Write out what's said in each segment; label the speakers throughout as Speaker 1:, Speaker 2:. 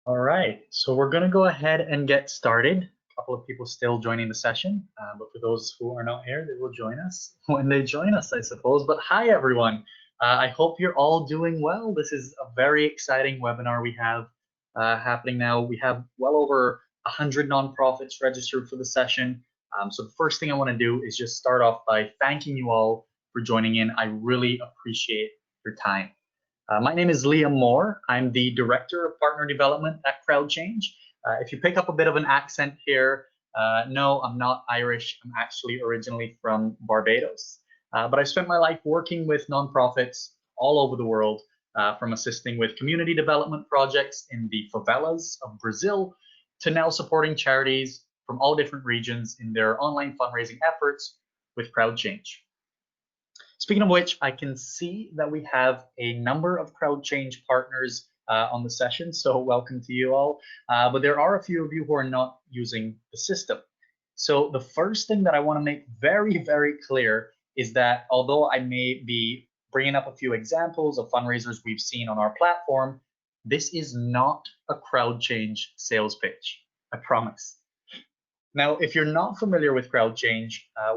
Speaker 1: All right, so we're going to go ahead and get started. A couple of people still joining the session, but for those who are not here, they will join us when they join us, I suppose. But hi, everyone. I hope you're all doing well. This is a very exciting webinar we have happening now. We have well over 100 nonprofits registered for the session. So the first thing I want to do is just start off by thanking you all for joining in. I really appreciate your time. My name is Liam Moore. I'm the Director of Partner Development at CrowdChange. If you pick up a bit of an accent here, no, I'm not Irish. I'm actually originally from Barbados. But I spent my life working with nonprofits all over the world, from assisting with community development projects in the favelas of Brazil to now supporting charities from all different regions in their online fundraising efforts with CrowdChange. Speaking of which, I can see that we have a number of CrowdChange partners on the session, so welcome to you all. But there are a few of you who are not using the system. So the first thing that I want to make very, very clear is that although I may be bringing up a few examples of fundraisers we've seen on our platform, this is not a CrowdChange sales pitch, I promise. Now, if you're not familiar with CrowdChange,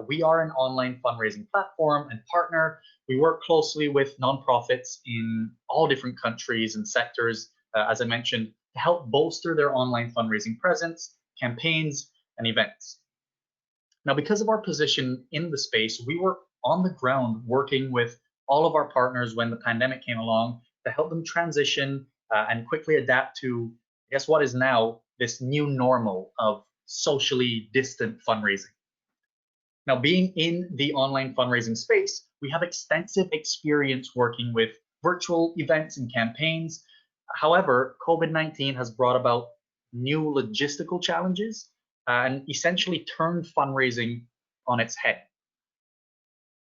Speaker 1: we are an online fundraising platform and partner. We work closely with nonprofits in all different countries and sectors, as I mentioned, to help bolster their online fundraising presence, campaigns, and events. Now, because of our position in the space, we were on the ground working with all of our partners when the pandemic came along to help them transition and quickly adapt to, I guess, what is now this new normal of socially distant fundraising. Now, being in the online fundraising space, we have extensive experience working with virtual events and campaigns. However, COVID-19 has brought about new logistical challenges and essentially turned fundraising on its head.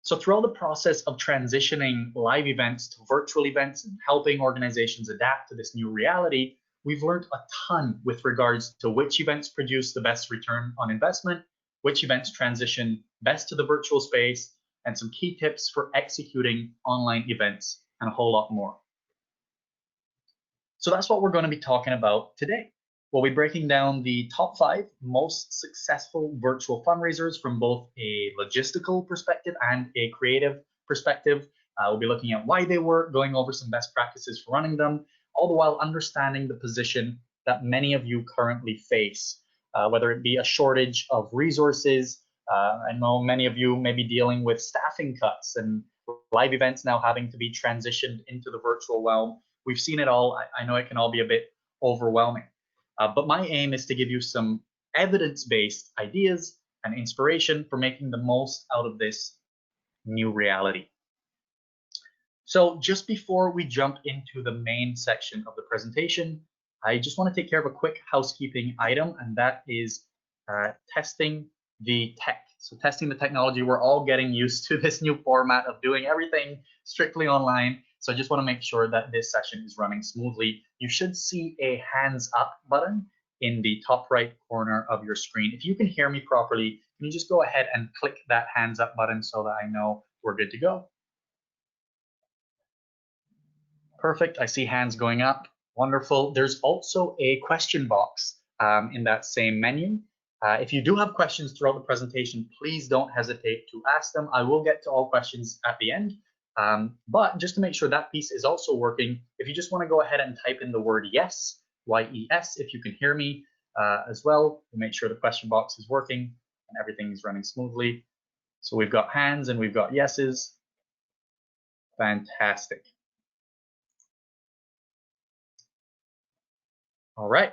Speaker 1: So throughout the process of transitioning live events to virtual events and helping organizations adapt to this new reality, we've learned a ton with regards to which events produce the best return on investment, which events transition best to the virtual space, and some key tips for executing online events, and a whole lot more. So that's what we're going to be talking about today. We'll be breaking down the top 5 most successful virtual fundraisers from both a logistical perspective and a creative perspective. We'll be looking at why they work, going over some best practices for running them, all the while understanding the position that many of you currently face, whether it be a shortage of resources. I know many of you may be dealing with staffing cuts and live events now having to be transitioned into the virtual realm. We've seen it all. I know it can all be a bit overwhelming. But my aim is to give you some evidence-based ideas and inspiration for making the most out of this new reality. So just before we jump into the main section of the presentation, I just want to take care of a quick housekeeping item, and that is testing the tech. So testing the technology, we're all getting used to this new format of doing everything strictly online. So I just want to make sure that this session is running smoothly. You should see a hands up button in the top right corner of your screen. If you can hear me properly, can you just go ahead and click that hands up button so that I know we're good to go? Perfect, I see hands going up. Wonderful. There's also a question box in that same menu. If you do have questions throughout the presentation, please don't hesitate to ask them. I will get to all questions at the end. But just to make sure that piece is also working, if you just want to go ahead and type in the word yes, Y-E-S, if you can hear me as well, to make sure the question box is working and everything is running smoothly. So we've got hands and we've got yeses. Fantastic. All right.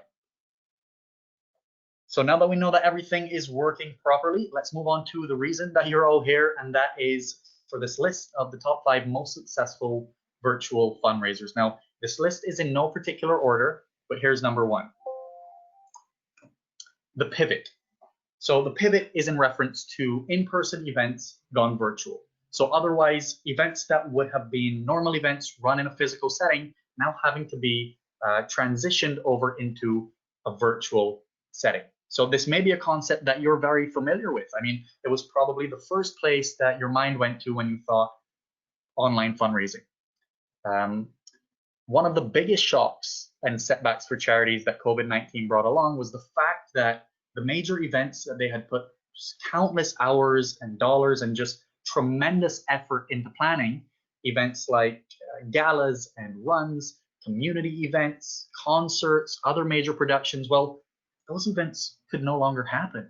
Speaker 1: So now that we know that everything is working properly, let's move on to the reason that you're all here, and that is for this list of the top 5 most successful virtual fundraisers. Now, this list is in no particular order, but here's number 1. The pivot. So the pivot is in reference to in-person events gone virtual. So otherwise, events that would have been normal events run in a physical setting, now having to be transitioned over into a virtual setting. So this may be a concept that you're very familiar with. I mean, it was probably the first place that your mind went to when you thought online fundraising. One of the biggest shocks and setbacks for charities that COVID-19 brought along was the fact that the major events that they had put countless hours and dollars and just tremendous effort into planning, events like galas and runs, community events, concerts, other major productions, well, those events could no longer happen.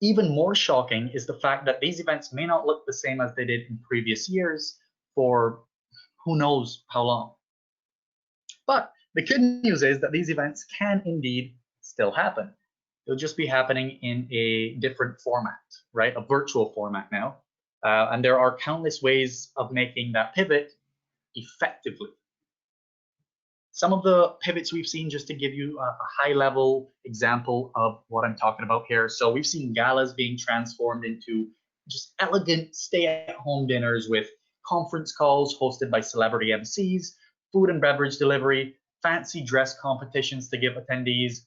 Speaker 1: Even more shocking is the fact that these events may not look the same as they did in previous years for who knows how long. But the good news is that these events can indeed still happen. They'll just be happening in a different format, right? A virtual format now. And there are countless ways of making that pivot effectively. Some of the pivots we've seen, just to give you a high-level example of what I'm talking about here. So we've seen galas being transformed into just elegant stay-at-home dinners with conference calls hosted by celebrity MCs, food and beverage delivery, fancy dress competitions to give attendees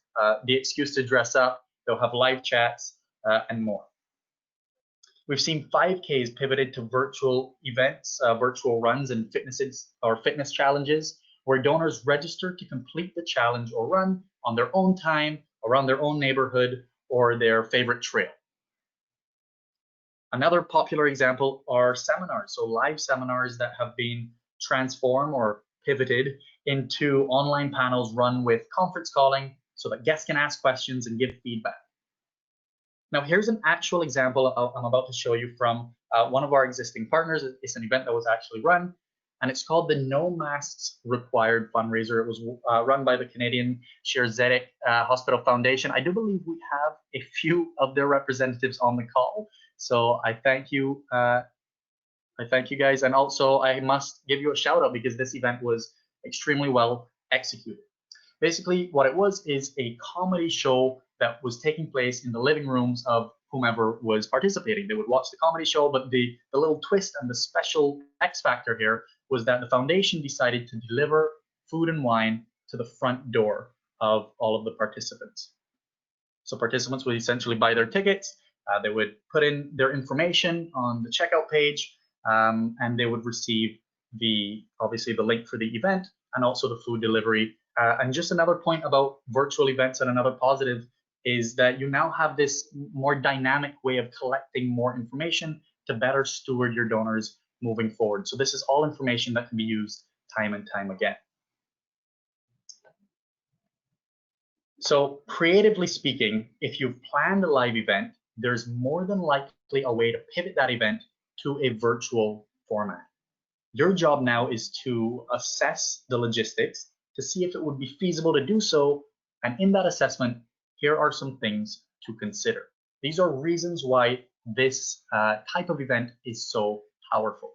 Speaker 1: the excuse to dress up. They'll have live chats and more. We've seen 5Ks pivoted to virtual events, virtual runs and fitness challenges, where donors register to complete the challenge or run on their own time, around their own neighborhood, or their favorite trail. Another popular example are seminars, so live seminars that have been transformed or pivoted into online panels run with conference calling so that guests can ask questions and give feedback. Now, here's an actual example I'm about to show you from one of our existing partners. It's an event that was actually run, and it's called the No Masks Required Fundraiser. It was run by the Canadian Charities Hospital Foundation. I do believe we have a few of their representatives on the call, so I thank you. I thank you guys, and also I must give you a shout out because this event was extremely well executed. Basically, what it was is a comedy show that was taking place in the living rooms of whomever was participating. They would watch the comedy show, but the little twist and the special X factor here was that the foundation decided to deliver food and wine to the front door of all of the participants. So participants would essentially buy their tickets, they would put in their information on the checkout page, and they would receive obviously the link for the event and also the food delivery. And just another point about virtual events and another positive is that you now have this more dynamic way of collecting more information to better steward your donors moving forward. So this is all information that can be used time and time again. So creatively speaking, if you've planned a live event, there's more than likely a way to pivot that event to a virtual format. Your job now is to assess the logistics to see if it would be feasible to do so. And in that assessment, here are some things to consider. These are reasons why this type of event is so powerful.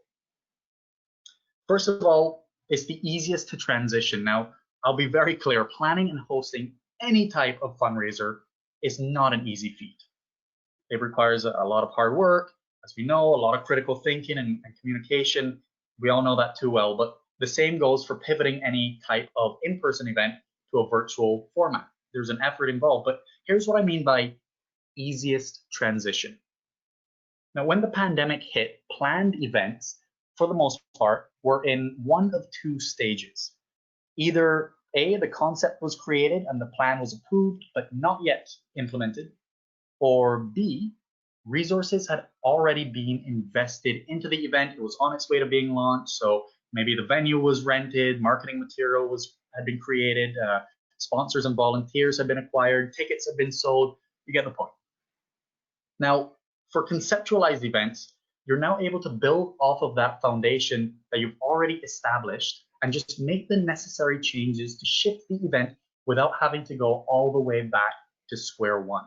Speaker 1: First of all, it's the easiest to transition. Now, I'll be very clear, planning and hosting any type of fundraiser is not an easy feat. It requires a lot of hard work, as we know, a lot of critical thinking and communication. We all know that too well, but the same goes for pivoting any type of in-person event to a virtual format. There's an effort involved, but here's what I mean by easiest transition. Now, when the pandemic hit, planned events, for the most part, were in one of two stages. Either A, the concept was created and the plan was approved, but not yet implemented, or B, resources had already been invested into the event. It was on its way to being launched. So maybe the venue was rented, marketing material had been created, sponsors and volunteers had been acquired, tickets had been sold. You get the point. Now, for conceptualized events, you're now able to build off of that foundation that you've already established and just make the necessary changes to shift the event without having to go all the way back to square one.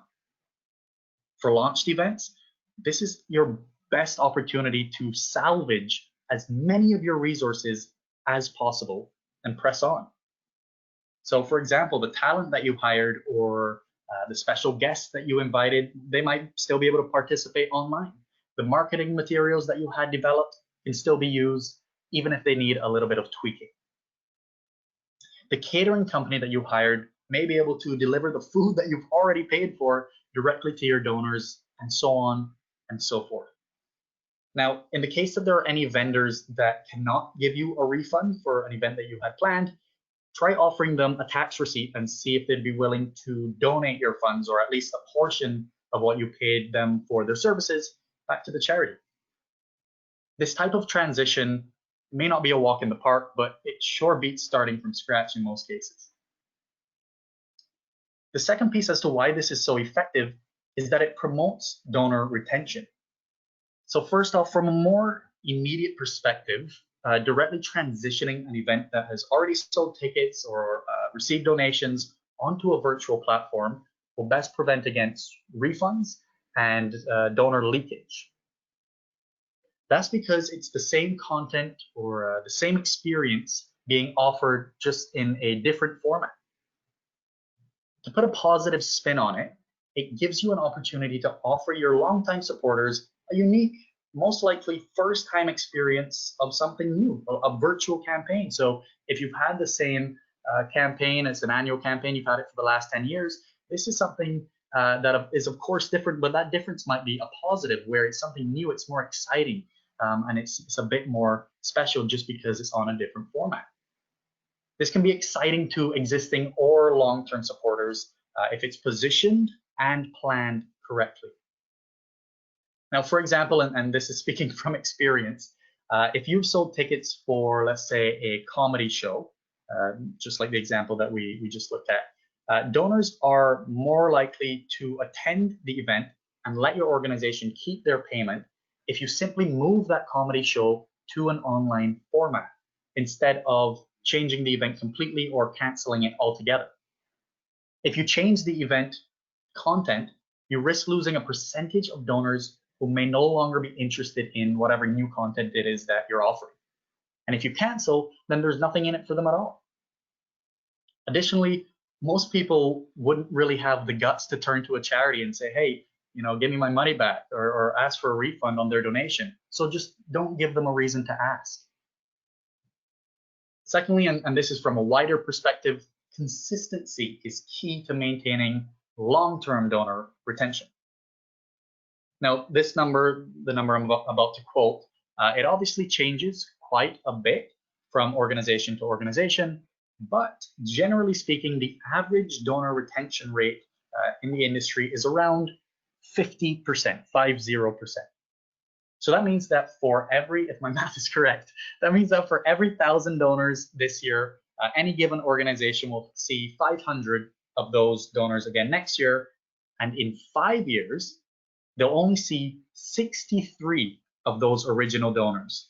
Speaker 1: For launched events, this is your best opportunity to salvage as many of your resources as possible and press on. So for example, the talent that you hired or the special guests that you invited, they might still be able to participate online. The marketing materials that you had developed can still be used, even if they need a little bit of tweaking. The catering company that you hired may be able to deliver the food that you've already paid for directly to your donors, and so on and so forth. Now, in the case that there are any vendors that cannot give you a refund for an event that you had planned, try offering them a tax receipt and see if they'd be willing to donate your funds, or at least a portion of what you paid them for their services, back to the charity. This type of transition may not be a walk in the park, but it sure beats starting from scratch in most cases. The second piece as to why this is so effective is that it promotes donor retention. So first off, from a more immediate perspective, directly transitioning an event that has already sold tickets or received donations onto a virtual platform will best prevent against refunds and donor leakage. That's because it's the same content or the same experience being offered just in a different format. To put a positive spin on it, it gives you an opportunity to offer your longtime supporters a unique, most likely first-time experience of something new, a virtual campaign. So if you've had the same campaign, it's an annual campaign, you've had it for the last 10 years, this is something that is of course different, but that difference might be a positive, where it's something new, it's more exciting, and it's a bit more special just because it's on a different format. This can be exciting to existing or long-term supporters if it's positioned and planned correctly. Now, for example, and this is speaking from experience, if you've sold tickets for, let's say, a comedy show, just like the example that we just looked at, donors are more likely to attend the event and let your organization keep their payment if you simply move that comedy show to an online format instead of changing the event completely or canceling it altogether. If you change the event content, you risk losing a percentage of donors who may no longer be interested in whatever new content it is that you're offering. And if you cancel, then there's nothing in it for them at all. Additionally, most people wouldn't really have the guts to turn to a charity and say, hey, give me my money back, or ask for a refund on their donation. So just don't give them a reason to ask. Secondly, and this is from a wider perspective, consistency is key to maintaining long-term donor retention. Now, this number, the number I'm about to quote, it obviously changes quite a bit from organization to organization, but generally speaking, the average donor retention rate in the industry is around 50%, 50%. So that means that for every, if my math is correct, that means that for every 1,000 donors this year, any given organization will see 500 of those donors again next year. And in 5 years, they'll only see 63 of those original donors.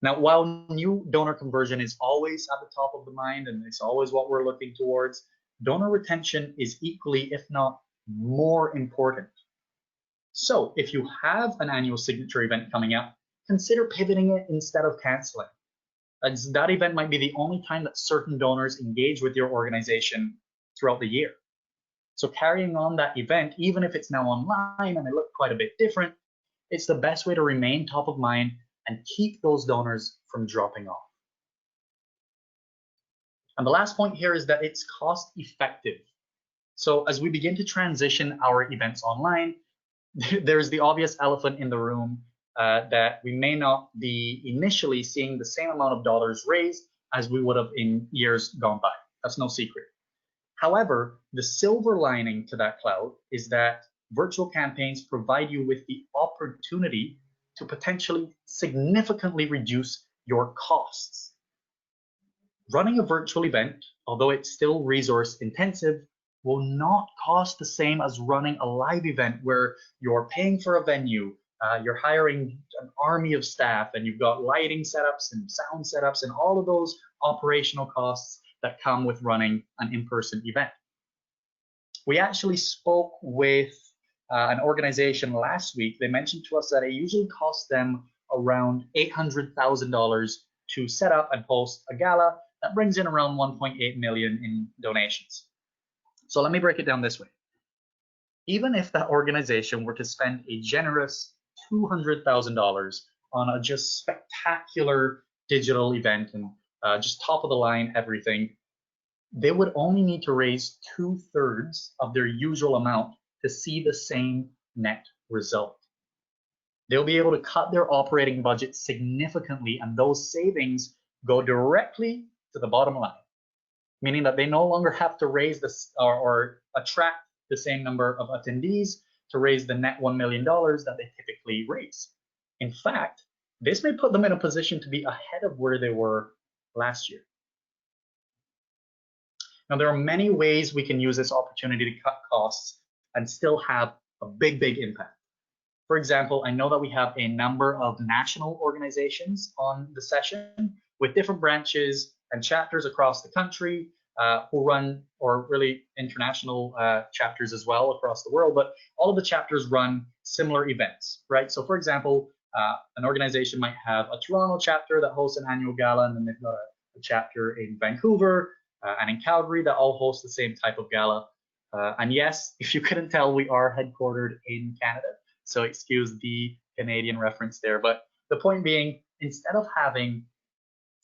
Speaker 1: Now, while new donor conversion is always at the top of the mind, and it's always what we're looking towards, donor retention is equally, if not more important. So if you have an annual signature event coming up, consider pivoting it instead of canceling, as that event might be the only time that certain donors engage with your organization throughout the year. So carrying on that event, even if it's now online and it looks quite a bit different, it's the best way to remain top of mind and keep those donors from dropping off. And the last point here is that it's cost effective. So as we begin to transition our events online, there's the obvious elephant in the room that we may not be initially seeing the same amount of dollars raised as we would have in years gone by. That's no secret. However, the silver lining to that cloud is that virtual campaigns provide you with the opportunity to potentially significantly reduce your costs. Running a virtual event, although it's still resource intensive, will not cost the same as running a live event where you're paying for a venue, you're hiring an army of staff, and you've got lighting setups and sound setups and all of those operational costs that come with running an in-person event. We actually spoke with an organization last week. They mentioned to us that it usually costs them around $800,000 to set up and host a gala that brings in around 1.8 million in donations. So let me break it down this way. Even if that organization were to spend a generous $200,000 on a just spectacular digital event and just top of the line everything, they would only need to raise 2/3 of their usual amount to see the same net result. They'll be able to cut their operating budget significantly, and those savings go directly to the bottom line. meaning that they no longer have to raise this or attract the same number of attendees to raise the net $1 million that they typically raise. In fact, this may put them in a position to be ahead of where they were last year. Now, there are many ways we can use this opportunity to cut costs and still have a big impact. For example, I know that we have a number of national organizations on the session with different branches and chapters across the country who run, or really international chapters as well across the world, but all of the chapters run similar events, right? So for example, an organization might have a Toronto chapter that hosts an annual gala, and then they've got a chapter in Vancouver and in Calgary that all host the same type of gala. And yes, if you couldn't tell, we are headquartered in Canada, so excuse the Canadian reference there. But the point being, instead of having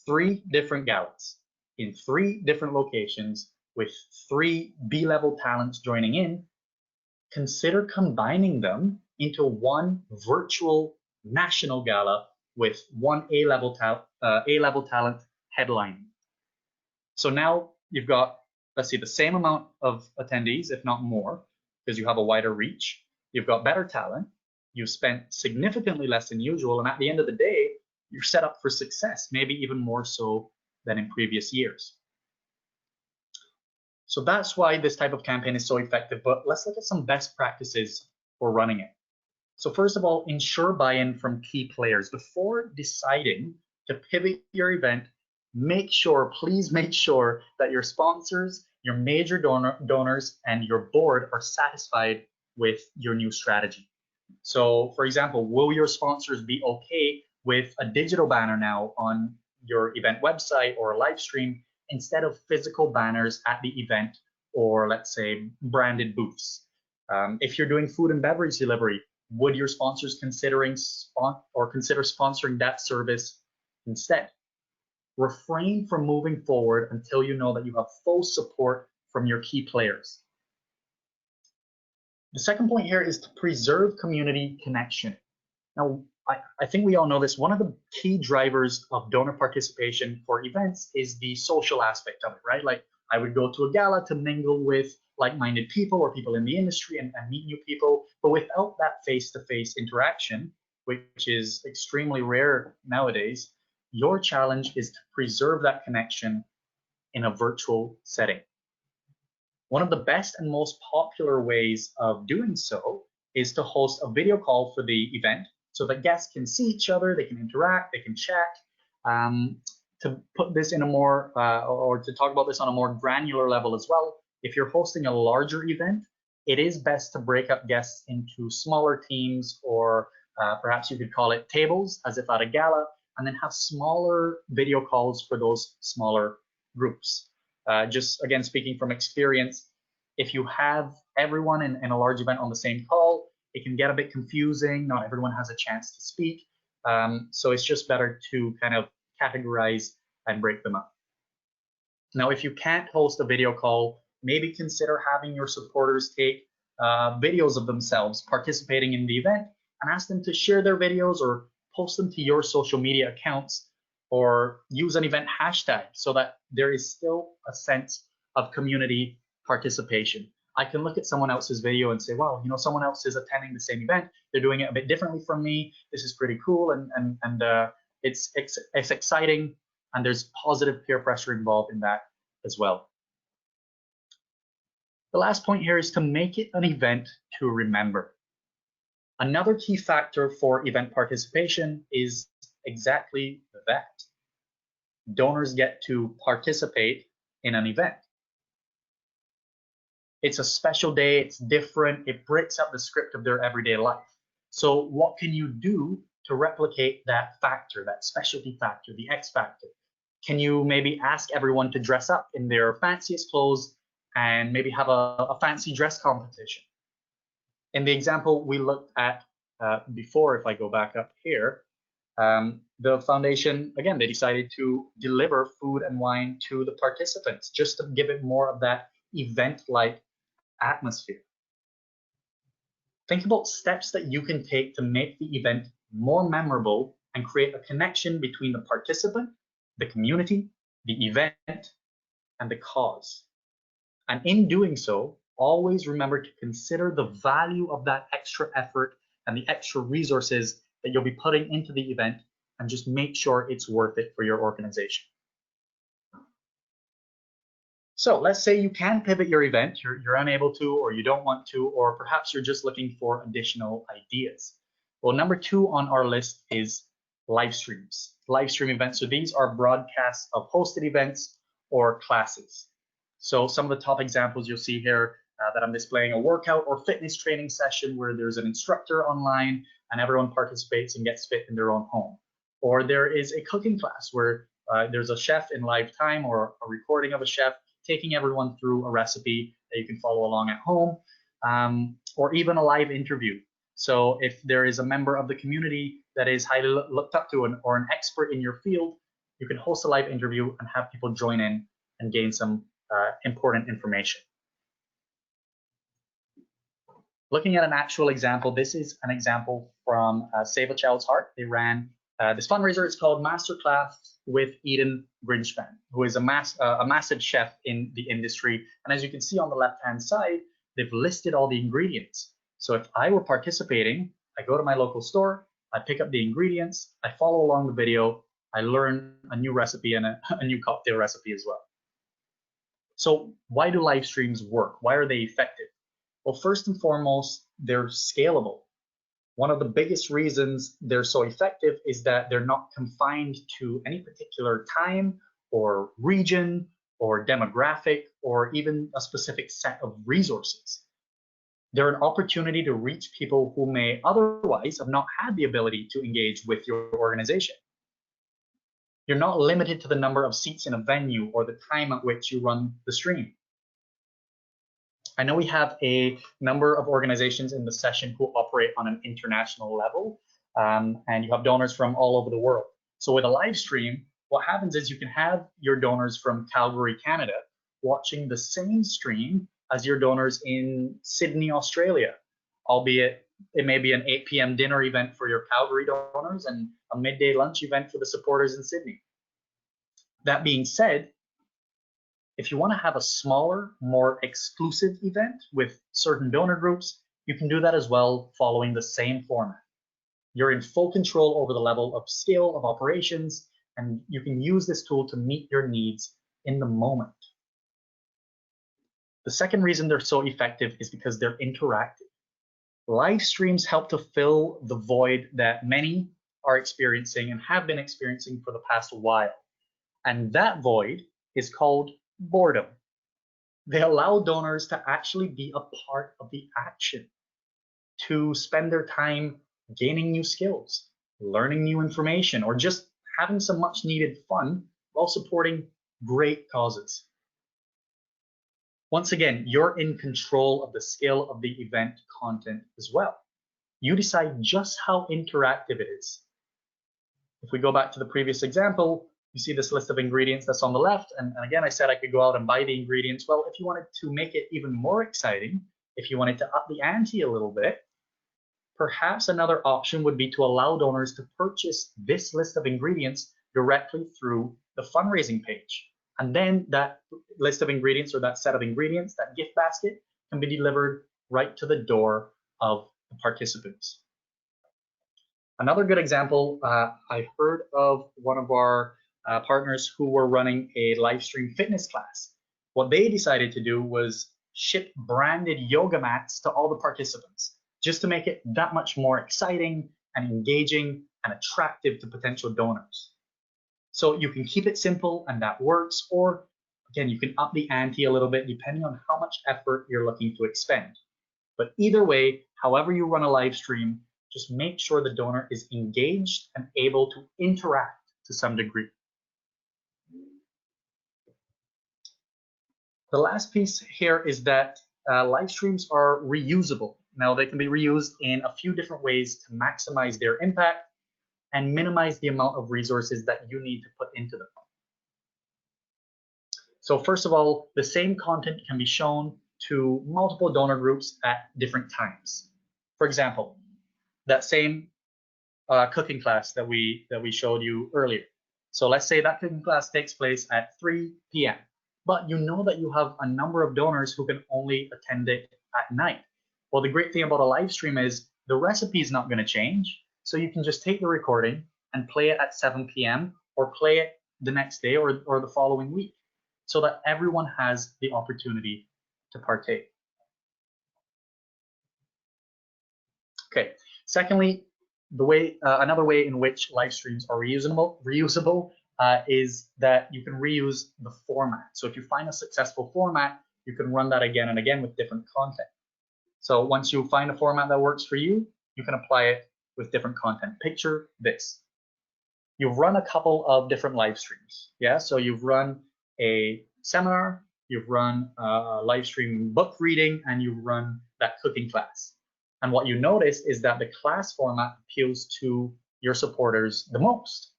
Speaker 1: 3 different galas in 3 different locations with 3 B-level talents joining in, consider combining them into one virtual national gala with one A-level talent headlining. So now you've got, let's see, the same amount of attendees, if not more, because you have a wider reach. You've got better talent. You've spent significantly less than usual. And at the end of the day, you're set up for success, maybe even more so than in previous years. So that's why this type of campaign is so effective. But let's look at some best practices for running it. So first of all, ensure buy-in from key players. Before deciding to pivot your event, please make sure that your sponsors, your major donors, and your board are satisfied with your new strategy. So for example, will your sponsors be okay with a digital banner now on your event website or a live stream instead of physical banners at the event, or let's say branded booths? If you're doing food and beverage delivery, would your sponsors consider sponsoring that service instead? Refrain from moving forward until you know that you have full support from your key players. The second point here is to preserve community connection. Now, I think we all know this. One of the key drivers of donor participation for events is the social aspect of it, right? Like, I would go to a gala to mingle with like-minded people or people in the industry and meet new people, but without that face-to-face interaction, which is extremely rare nowadays, your challenge is to preserve that connection in a virtual setting. One of the best and most popular ways of doing so is to host a video call for the event so that guests can see each other, they can interact, they can chat. To put this in a more, or to talk about this on a more granular level as well, if you're hosting a larger event, it is best to break up guests into smaller teams, or perhaps you could call it tables, as if at a gala, and then have smaller video calls for those smaller groups. Just again, speaking from experience, if you have everyone in a large event on the same call, it can get a bit confusing. Not everyone has a chance to speak. So it's just better to kind of categorize and break them up. Now, if you can't host a video call, maybe consider having your supporters take videos of themselves participating in the event and ask them to share their videos or post them to your social media accounts, or use an event hashtag so that there is still a sense of community participation. I can look at someone else's video and say, wow, you know, someone else is attending the same event. They're doing it a bit differently from me. This is pretty cool, and it's exciting, and there's positive peer pressure involved in that as well. The last point here is to make it an event to remember. Another key factor for event participation is exactly that. Donors get to participate in an event. It's a special day, it's different, it breaks up the script of their everyday life. So what can you do to replicate that factor, that specialty factor, the X factor? Can you maybe ask everyone to dress up in their fanciest clothes and maybe have a fancy dress competition? In the example we looked at before, if I go back up here, the foundation, again, they decided to deliver food and wine to the participants just to give it more of that event-like atmosphere. Think about steps that you can take to make the event more memorable and create a connection between the participant, the community, the event, and the cause. And in doing so, always remember to consider the value of that extra effort and the extra resources that you'll be putting into the event, and just make sure it's worth it for your organization. So let's say you can pivot your event, you're unable to, or you don't want to, or perhaps you're just looking for additional ideas. Well, number 2 on our list is live streams, live stream events. So these are broadcasts of hosted events or classes. So some of the top examples you'll see here that I'm displaying: a workout or fitness training session where there's an instructor online and everyone participates and gets fit in their own home. Or there is a cooking class where there's a chef in live time, or a recording of a chef taking everyone through a recipe that you can follow along at home, or even a live interview. So if there is a member of the community that is highly looked up to or an expert in your field, you can host a live interview and have people join in and gain some important information. Looking at an actual example, this is an example from Save a Child's Heart. They ran this fundraiser. It's called Masterclass with Eden Grinchpan, who is a massive chef in the industry. And as you can see on the left-hand side, they've listed all the ingredients. So if I were participating, I go to my local store, I pick up the ingredients, I follow along the video, I learn a new recipe and a new cocktail recipe as well. So why do live streams work? Why are they effective? Well, first and foremost, they're scalable. One of the biggest reasons they're so effective is that they're not confined to any particular time or region or demographic or even a specific set of resources. They're an opportunity to reach people who may otherwise have not had the ability to engage with your organization. You're not limited to the number of seats in a venue or the time at which you run the stream. I know we have a number of organizations in the session who operate on an international level, and you have donors from all over the world. So with a live stream, what happens is you can have your donors from Calgary, Canada, watching the same stream as your donors in Sydney, Australia, albeit it may be an 8 p.m. dinner event for your Calgary donors and a midday lunch event for the supporters in Sydney. That being said, if you want to have a smaller, more exclusive event with certain donor groups, you can do that as well, following the same format. You're in full control over the level of scale of operations, and you can use this tool to meet your needs in the moment. The second reason they're so effective is because they're interactive. Live streams help to fill the void that many are experiencing and have been experiencing for the past while. And that void is called boredom. They allow donors to actually be a part of the action, to spend their time gaining new skills, learning new information, or just having some much needed fun while supporting great causes. Once again, you're in control of the scale of the event content as well. You decide just how interactive it is. If we go back to the previous example, you see this list of ingredients that's on the left. And again, I said I could go out and buy the ingredients. Well, if you wanted to make it even more exciting, if you wanted to up the ante a little bit, perhaps another option would be to allow donors to purchase this list of ingredients directly through the fundraising page. And then that list of ingredients, or that set of ingredients, that gift basket, can be delivered right to the door of the participants. Another good example, I heard of one of our partners who were running a live stream fitness class. What they decided to do was ship branded yoga mats to all the participants, just to make it that much more exciting and engaging and attractive to potential donors. So you can keep it simple and that works, or again, you can up the ante a little bit depending on how much effort you're looking to expend. But either way, however you run a live stream, just make sure the donor is engaged and able to interact to some degree. The last piece here is that live streams are reusable. Now, they can be reused in a few different ways to maximize their impact and minimize the amount of resources that you need to put into them. So first of all, the same content can be shown to multiple donor groups at different times. For example, that same cooking class that we showed you earlier. So let's say that cooking class takes place at 3 p.m. but you know that you have a number of donors who can only attend it at night. Well, the great thing about a live stream is the recipe is not going to change. So you can just take the recording and play it at 7 p.m. or play it the next day or the following week so that everyone has the opportunity to partake. Okay. Secondly, another way in which live streams are reusable is that you can reuse the format. So if you find a successful format, you can run that again and again with different content. So once you find a format that works for you, you can apply it with different content. Picture this. You've run a couple of different live streams. Yeah, so you've run a seminar, you've run a live stream book reading, and you've run that cooking class. And what you notice is that the class format appeals to your supporters the most.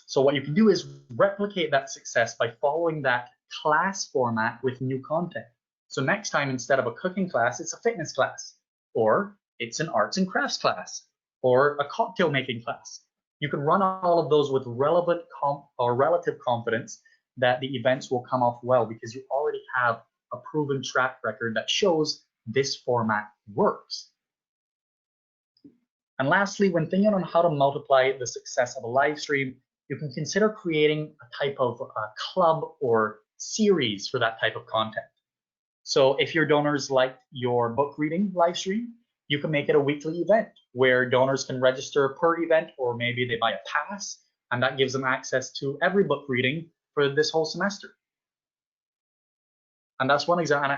Speaker 1: So what you can do is replicate that success by following that class format with new content. So next time, instead of a cooking class, it's a fitness class, or it's an arts and crafts class, or a cocktail making class. You can run all of those with relevant or relative confidence that the events will come off well because you already have a proven track record that shows this format works. And lastly, when thinking on how to multiply the success of a live stream, you can consider creating a type of club or series for that type of content. So if your donors like your book reading live stream, you can make it a weekly event where donors can register per event, or maybe they buy a pass, and that gives them access to every book reading for this whole semester. And that's one example.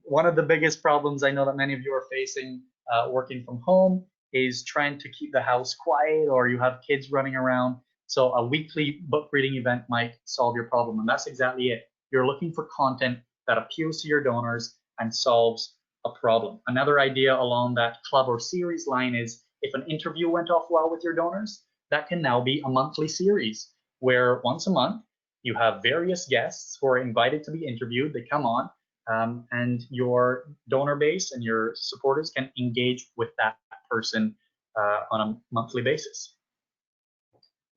Speaker 1: One of the biggest problems I know that many of you are facing working from home is trying to keep the house quiet, or you have kids running around. So a weekly book reading event might solve your problem. And that's exactly it. You're looking for content that appeals to your donors and solves a problem. Another idea along that club or series line is if an interview went off well with your donors, that can now be a monthly series where once a month you have various guests who are invited to be interviewed. They come on, and your donor base and your supporters can engage with that person on a monthly basis.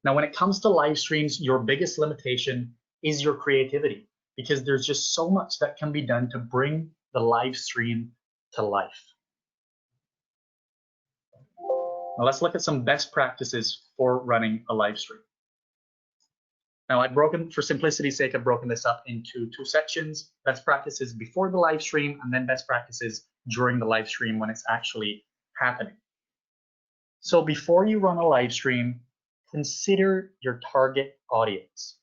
Speaker 1: Now, when it comes to live streams, your biggest limitation is your creativity, because there's just so much that can be done to bring the live stream to life. Now let's look at some best practices for running a live stream. Now for simplicity's sake, I've broken this up into two sections: best practices before the live stream, and then best practices during the live stream when it's actually happening. So before you run a live stream, consider your target audience.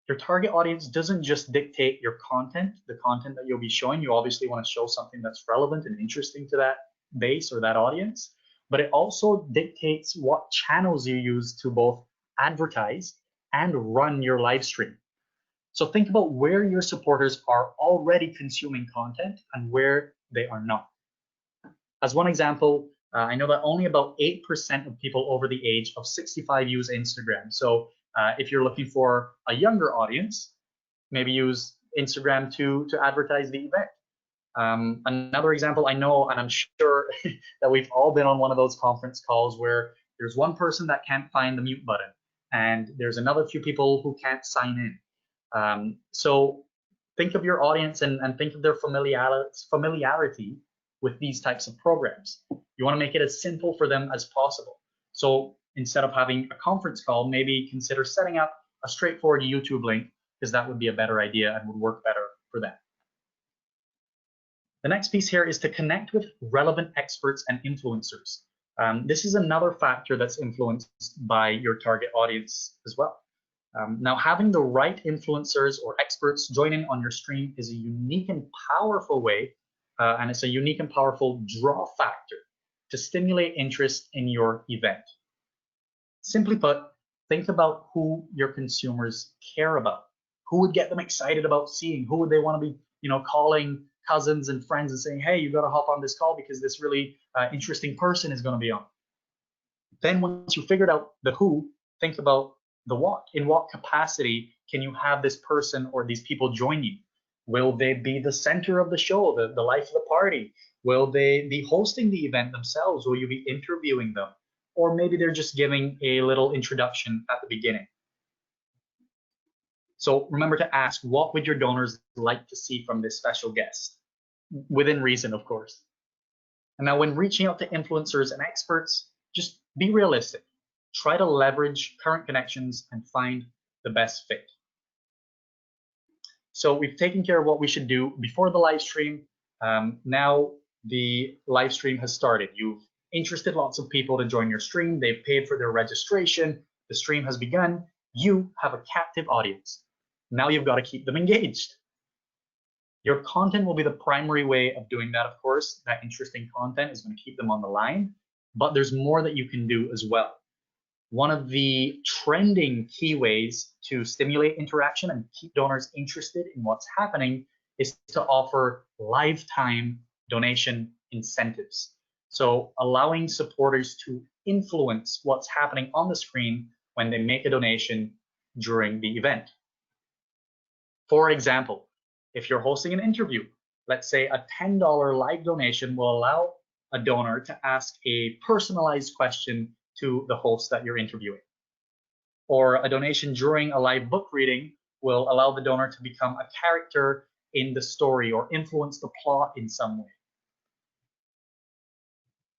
Speaker 1: Your target audience doesn't just dictate your content, the content that you'll be showing. You obviously want to show something that's relevant and interesting to that base or that audience, but it also dictates what channels you use to both advertise and run your live stream. So think about where your supporters are already consuming content and where they are not. As one example, I know that only about 8% of people over the age of 65 use Instagram. So if you're looking for a younger audience, maybe use Instagram to advertise the event. Another example I know, and I'm sure that we've all been on one of those conference calls where there's one person that can't find the mute button, and there's another few people who can't sign in. So think of your audience and think of their familiarity with these types of programs. You want to make it as simple for them as possible. So instead of having a conference call, maybe consider setting up a straightforward YouTube link, because that would be a better idea and would work better for them. The next piece here is to connect with relevant experts and influencers. This is another factor that's influenced by your target audience as well. Now, having the right influencers or experts join in on your stream is a unique and powerful way, and it's a unique and powerful draw factor to stimulate interest in your event. Simply put, think about who your consumers care about. Who would get them excited about seeing? Who would they want to be, calling cousins and friends and saying, hey, you got to hop on this call because this really interesting person is going to be on. Then once you figured out the who, think about the what. In what capacity can you have this person or these people join you? Will they be the center of the show, the life of the party? Will they be hosting the event themselves? Will you be interviewing them? Or maybe they're just giving a little introduction at the beginning. So remember to ask, what would your donors like to see from this special guest? Within reason, of course. And now when reaching out to influencers and experts, just be realistic. Try to leverage current connections and find the best fit. So we've taken care of what we should do before the live stream. Now the live stream has started. You've interested lots of people to join your stream. They've paid for their registration. The stream has begun. You have a captive audience. Now you've got to keep them engaged. Your content will be the primary way of doing that, of course. That interesting content is going to keep them on the line, but there's more that you can do as well. One of the trending key ways to stimulate interaction and keep donors interested in what's happening is to offer lifetime donation incentives. So allowing supporters to influence what's happening on the screen when they make a donation during the event. For example, if you're hosting an interview, let's say a $10 live donation will allow a donor to ask a personalized question to the host that you're interviewing. Or a donation during a live book reading will allow the donor to become a character in the story or influence the plot in some way.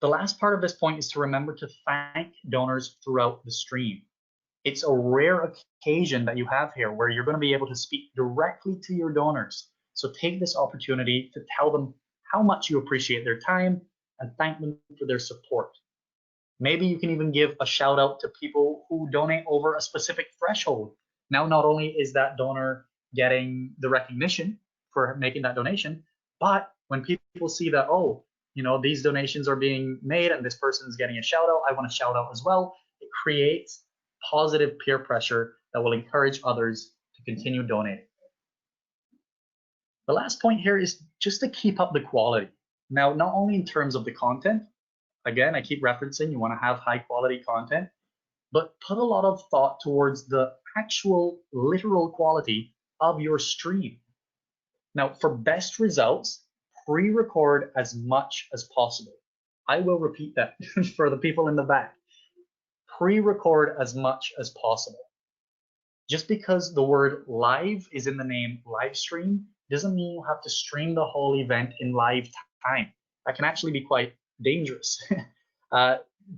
Speaker 1: The last part of this point is to remember to thank donors throughout the stream. It's a rare occasion that you have here where you're going to be able to speak directly to your donors. So take this opportunity to tell them how much you appreciate their time and thank them for their support. Maybe you can even give a shout out to people who donate over a specific threshold. Now, not only is that donor getting the recognition for making that donation, but when people see that, oh, these donations are being made and this person is getting a shout out, I want to shout out as well. It creates positive peer pressure that will encourage others to continue donating. The last point here is just to keep up the quality. Now, not only in terms of the content, again, I keep referencing you want to have high quality content, but put a lot of thought towards the actual literal quality of your stream. Now, for best results, pre-record as much as possible. I will repeat that for the people in the back. Pre-record as much as possible. Just because the word live is in the name live stream doesn't mean you have to stream the whole event in live time. That can actually be quite dangerous.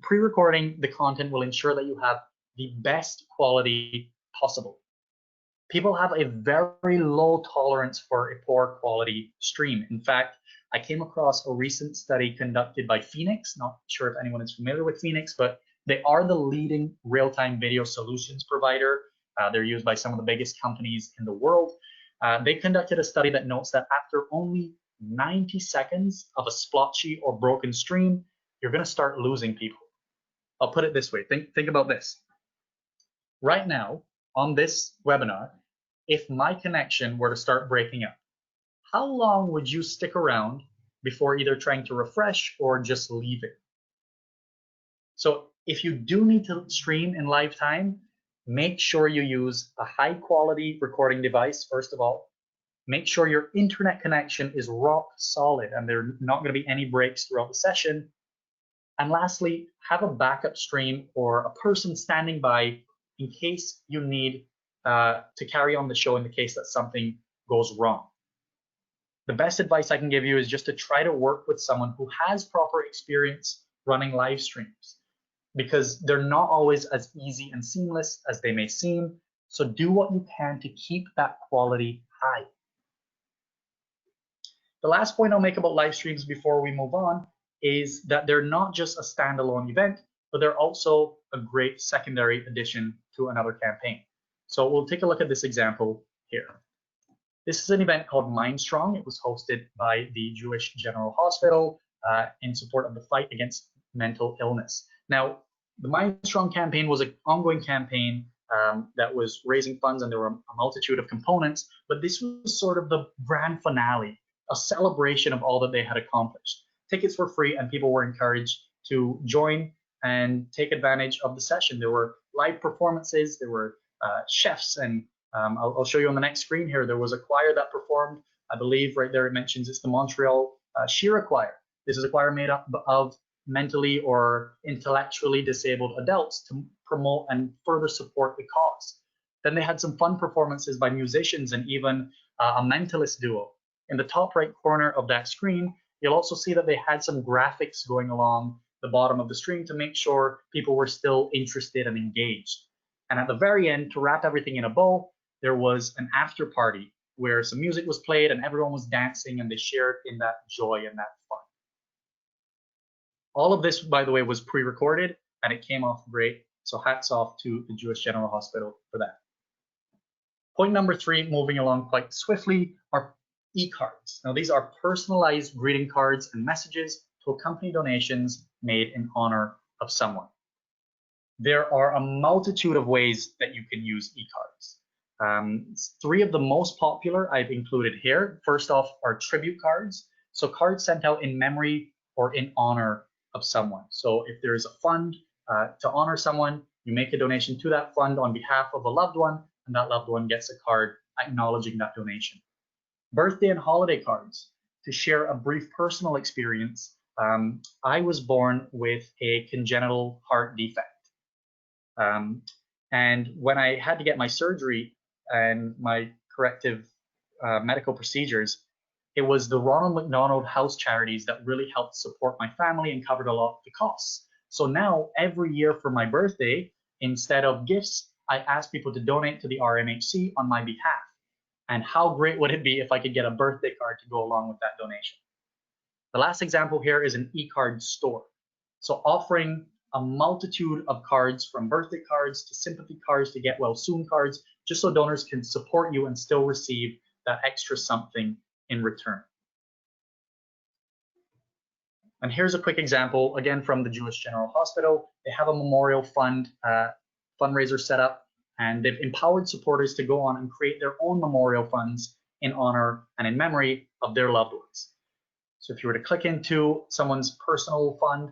Speaker 1: Pre-recording the content will ensure that you have the best quality possible. People have a very low tolerance for a poor quality stream. In fact, I came across a recent study conducted by Phoenix. Not sure if anyone is familiar with Phoenix, but they are the leading real-time video solutions provider. They're used by some of the biggest companies in the world. They conducted a study that notes that after only 90 seconds of a splotchy or broken stream, you're going to start losing people. I'll put it this way. Think about this. Right now, on this webinar, if my connection were to start breaking up, how long would you stick around before either trying to refresh or just leaving? So if you do need to stream in live time, make sure you use a high quality recording device, first of all. Make sure your internet connection is rock solid and there are not going to be any breaks throughout the session. And lastly, have a backup stream or a person standing by in case you need to carry on the show in the case that something goes wrong. The best advice I can give you is just to try to work with someone who has proper experience running live streams, because they're not always as easy and seamless as they may seem. So do what you can to keep that quality high. The last point I'll make about live streams before we move on is that they're not just a standalone event, but they're also a great secondary addition to another campaign. So we'll take a look at this example here. This is an event called Mindstrong. It was hosted by the Jewish General Hospital in support of the fight against mental illness. Now, the Mindstrong campaign was an ongoing campaign that was raising funds, and there were a multitude of components, but this was sort of the grand finale, a celebration of all that they had accomplished. Tickets were free and people were encouraged to join and take advantage of the session. There were live performances, there were chefs, and I'll show you on the next screen here. There was a choir that performed. I believe right there it mentions it's the Montreal Shira Choir. This is a choir made up of mentally or intellectually disabled adults to promote and further support the cause. Then they had some fun performances by musicians and even a mentalist duo. In the top right corner of that screen, you'll also see that they had some graphics going along the bottom of the screen to make sure people were still interested and engaged. And at the very end, to wrap everything in a bow, there was an after party where some music was played and everyone was dancing and they shared in that joy and that fun. All of this, by the way, was pre-recorded and it came off great. So hats off to the Jewish General Hospital for that. Point number 3, moving along quite swiftly, are e-cards. Now these are personalized greeting cards and messages to accompany donations made in honor of someone. There are a multitude of ways that you can use e-cards. 3 of the most popular I've included here. First off are tribute cards. So cards sent out in memory or in honor of someone. So if there is a fund to honor someone, you make a donation to that fund on behalf of a loved one, and that loved one gets a card acknowledging that donation. Birthday and holiday cards to share a brief personal experience. I was born with a congenital heart defect. And when I had to get my surgery and my corrective medical procedures, it was the Ronald McDonald House Charities that really helped support my family and covered a lot of the costs. So now every year for my birthday, instead of gifts, I ask people to donate to the RMHC on my behalf. And how great would it be if I could get a birthday card to go along with that donation? The last example here is an e-card store. So offering a multitude of cards, from birthday cards to sympathy cards to get well soon cards, just so donors can support you and still receive that extra something in return. And here's a quick example, again, from the Jewish General Hospital. They have a memorial fund fundraiser set up, and they've empowered supporters to go on and create their own memorial funds in honor and in memory of their loved ones. So if you were to click into someone's personal fund,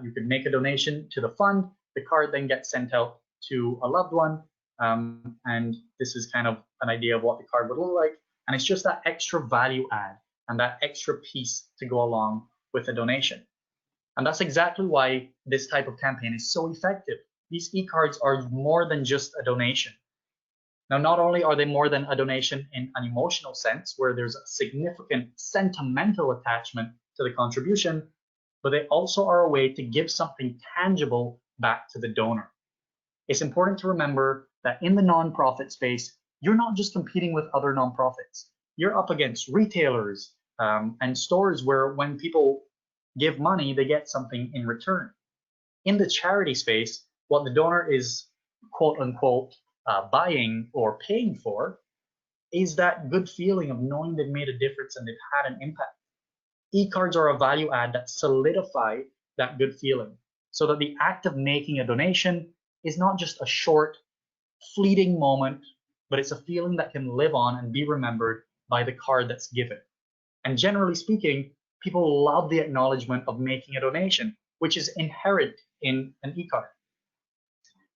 Speaker 1: you could make a donation to the fund. The card then gets sent out to a loved one. And this is kind of an idea of what the card would look like. And it's just that extra value add and that extra piece to go along with a donation. And that's exactly why this type of campaign is so effective. These e-cards are more than just a donation. Now, not only are they more than a donation in an emotional sense, where there's a significant sentimental attachment to the contribution, but they also are a way to give something tangible back to the donor. It's important to remember that in the nonprofit space, you're not just competing with other nonprofits. You're up against retailers and stores where when people give money, they get something in return. In the charity space, what the donor is quote unquote buying or paying for is that good feeling of knowing they've made a difference and they've had an impact. E-cards are a value add that solidify that good feeling, so that the act of making a donation is not just a short, fleeting moment, but it's a feeling that can live on and be remembered by the card that's given. And generally speaking, people love the acknowledgement of making a donation, which is inherent in an e-card.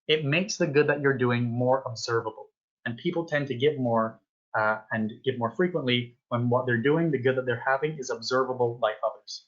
Speaker 1: It makes the good that you're doing more observable, and people tend to give more and give more frequently when what they're doing, the good that they're having, is observable by others.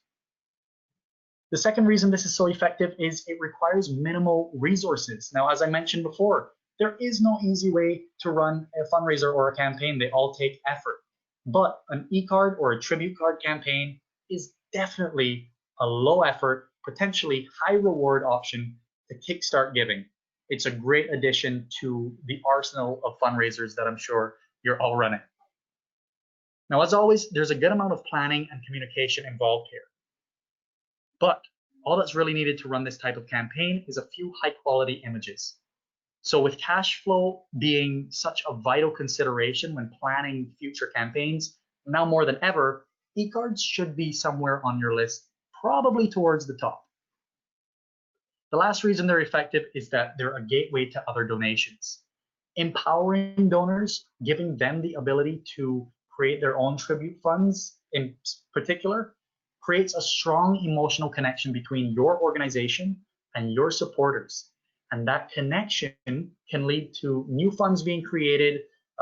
Speaker 1: The second reason this is so effective is it requires minimal resources. Now, as I mentioned before, there is no easy way to run a fundraiser or a campaign. They all take effort. But an e-card or a tribute card campaign is definitely a low effort, potentially high reward option to kickstart giving. It's a great addition to the arsenal of fundraisers that I'm sure you're all running. Now, as always, there's a good amount of planning and communication involved here. But all that's really needed to run this type of campaign is a few high quality images. So with cash flow being such a vital consideration when planning future campaigns, now more than ever, e-cards should be somewhere on your list, probably towards the top. The last reason they're effective is that they're a gateway to other donations. Empowering donors, giving them the ability to create their own tribute funds in particular, creates a strong emotional connection between your organization and your supporters. And that connection can lead to new funds being created,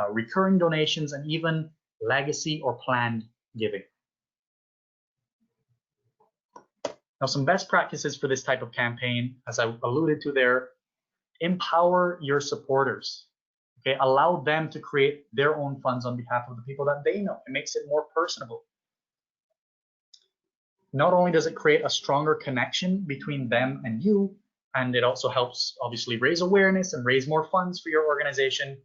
Speaker 1: recurring donations, and even legacy or planned giving. Now, some best practices for this type of campaign, as I alluded to there, empower your supporters. Okay, allow them to create their own funds on behalf of the people that they know. It makes it more personable. Not only does it create a stronger connection between them and you, and it also helps obviously raise awareness and raise more funds for your organization.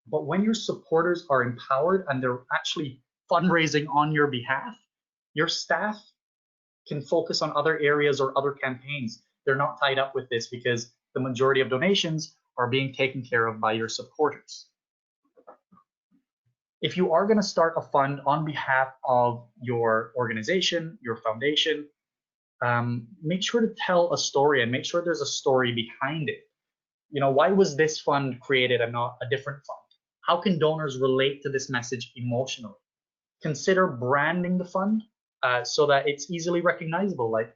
Speaker 1: But when your supporters are empowered and they're actually fundraising on your behalf, your staff can focus on other areas or other campaigns. They're not tied up with this because the majority of donations are being taken care of by your supporters. If you are going to start a fund on behalf of your organization, your foundation, make sure to tell a story and make sure there's a story behind it. You know, why was this fund created and not a different fund? How can donors relate to this message emotionally? Consider branding the fund so that it's easily recognizable. Like,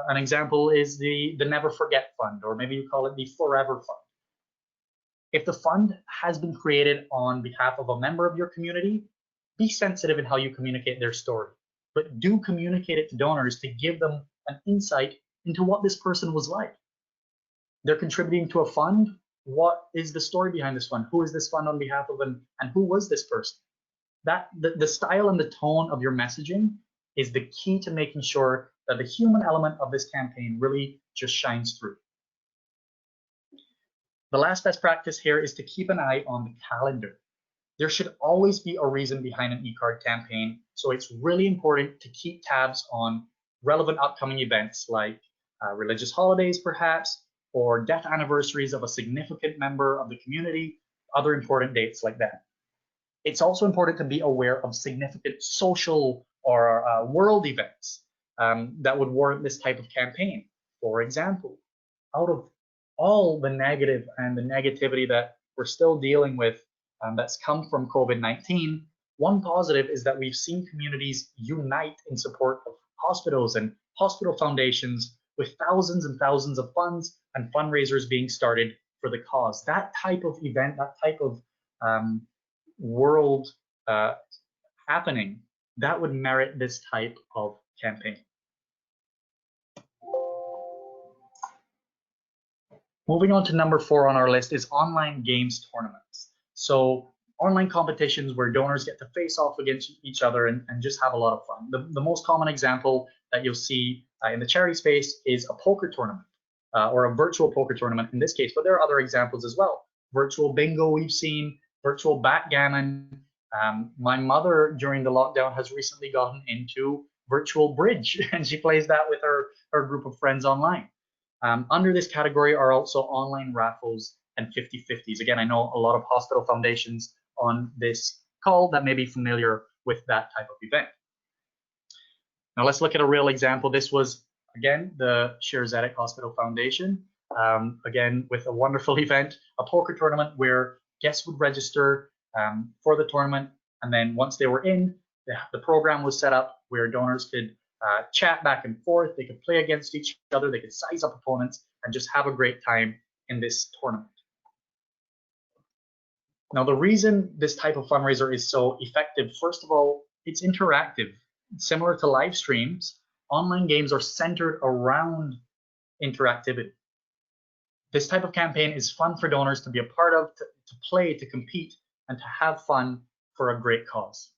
Speaker 1: an example is the Never Forget Fund, or maybe you call it the Forever Fund. If the fund has been created on behalf of a member of your community, be sensitive in how you communicate their story, but do communicate it to donors to give them an insight into what this person was like. They're contributing to a fund. What is the story behind this fund? Who is this fund on behalf of, and who was this person? That the style and the tone of your messaging is the key to making sure that the human element of this campaign really just shines through. The last best practice here is to keep an eye on the calendar. There should always be a reason behind an e-card campaign, so it's really important to keep tabs on relevant upcoming events like religious holidays perhaps, or death anniversaries of a significant member of the community, other important dates like that. It's also important to be aware of significant social or world events that would warrant this type of campaign. For example, out of all the negative and the negativity that we're still dealing with that's come from COVID-19, one positive is that we've seen communities unite in support of hospitals and hospital foundations with thousands and thousands of funds and fundraisers being started for the cause. That type of event, that type of world happening, that would merit this type of campaign. Moving on to number 4 on our list is online games tournaments. So online competitions where donors get to face off against each other and just have a lot of fun. The most common example that you'll see in the charity space is a poker tournament or a virtual poker tournament in this case, but there are other examples as well. Virtual bingo we've seen, virtual backgammon. My mother during the lockdown has recently gotten into virtual bridge and she plays that with her group of friends online. Under this category are also online raffles and 50-50s. Again, I know a lot of hospital foundations on this call that may be familiar with that type of event. Now let's look at a real example. This was, again, the Shirzadek Hospital Foundation, again, with a wonderful event, a poker tournament where guests would register for the tournament, and then once they were in, the program was set up where donors could chat back and forth, they could play against each other, they could size up opponents, and just have a great time in this tournament. Now, the reason this type of fundraiser is so effective, first of all, it's interactive. Similar to live streams, online games are centered around interactivity. This type of campaign is fun for donors to be a part of, to play, to compete, and to have fun for a great cause.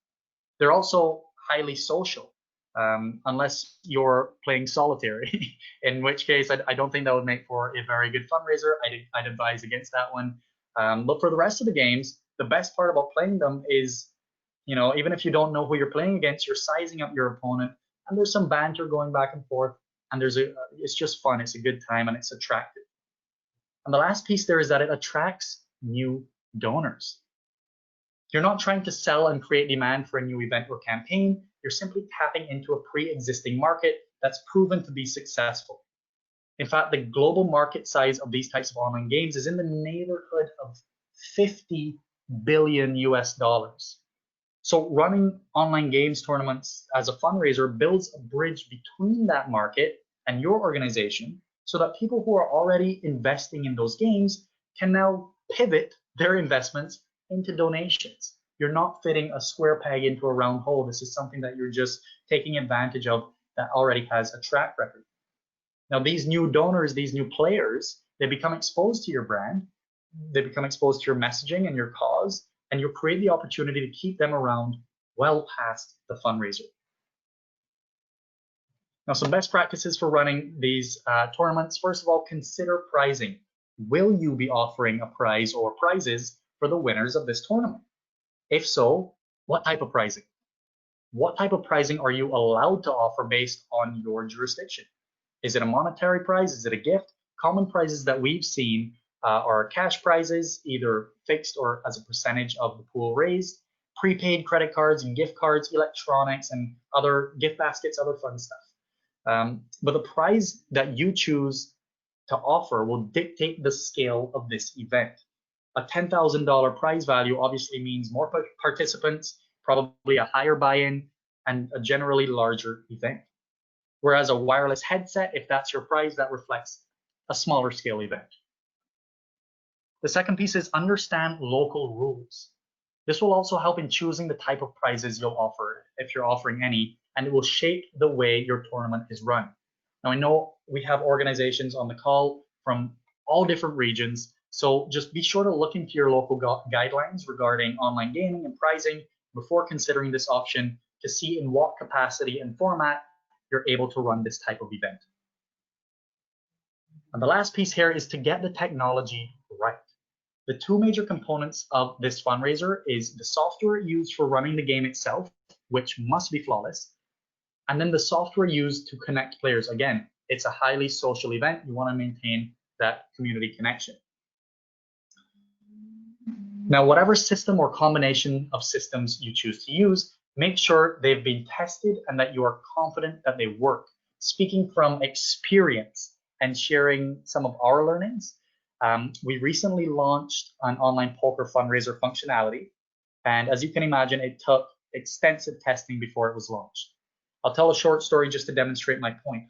Speaker 1: They're also highly social, unless you're playing solitary, in which case I don't think that would make for a very good fundraiser. I'd advise against that one. But for the rest of the games, the best part about playing them is, you know, even if you don't know who you're playing against, you're sizing up your opponent, and there's some banter going back and forth, and it's just fun, it's a good time, and it's attractive. And the last piece there is that it attracts new donors. You're not trying to sell and create demand for a new event or campaign. You're simply tapping into a pre-existing market that's proven to be successful. In fact, the global market size of these types of online games is in the neighborhood of $50 billion US. So running online games tournaments as a fundraiser builds a bridge between that market and your organization so that people who are already investing in those games can now pivot their investments into donations. You're not fitting a square peg into a round hole. This is something that you're just taking advantage of that already has a track record. Now, these new donors, these new players, they become exposed to your brand, they become exposed to your messaging and your cause, and you'll create the opportunity to keep them around well past the fundraiser. Now, some best practices for running these tournaments. First of all, consider pricing. Will you be offering a prize or prizes for the winners of this tournament? If so, what type of pricing? What type of pricing are you allowed to offer based on your jurisdiction? Is it a monetary prize? Is it a gift? Common prizes that we've seen are cash prizes, either fixed or as a percentage of the pool raised, prepaid credit cards and gift cards, electronics, and other gift baskets, other fun stuff. But the prize that you choose to offer will dictate the scale of this event. A $10,000 prize value obviously means more participants, probably a higher buy-in, and a generally larger event. Whereas a wireless headset, if that's your prize, that reflects a smaller scale event. The second piece is understand local rules. This will also help in choosing the type of prizes you'll offer, if you're offering any, and it will shape the way your tournament is run. Now, I know we have organizations on the call from all different regions, so just be sure to look into your local guidelines regarding online gaming and pricing before considering this option to see in what capacity and format you're able to run this type of event. And the last piece here is to get the technology right. The two major components of this fundraiser is the software used for running the game itself, which must be flawless, and then the software used to connect players. Again, it's a highly social event. You want to maintain that community connection. Now, whatever system or combination of systems you choose to use, make sure they've been tested and that you are confident that they work. Speaking from experience and sharing some of our learnings, we recently launched an online poker fundraiser functionality. And as you can imagine, it took extensive testing before it was launched. I'll tell a short story just to demonstrate my point.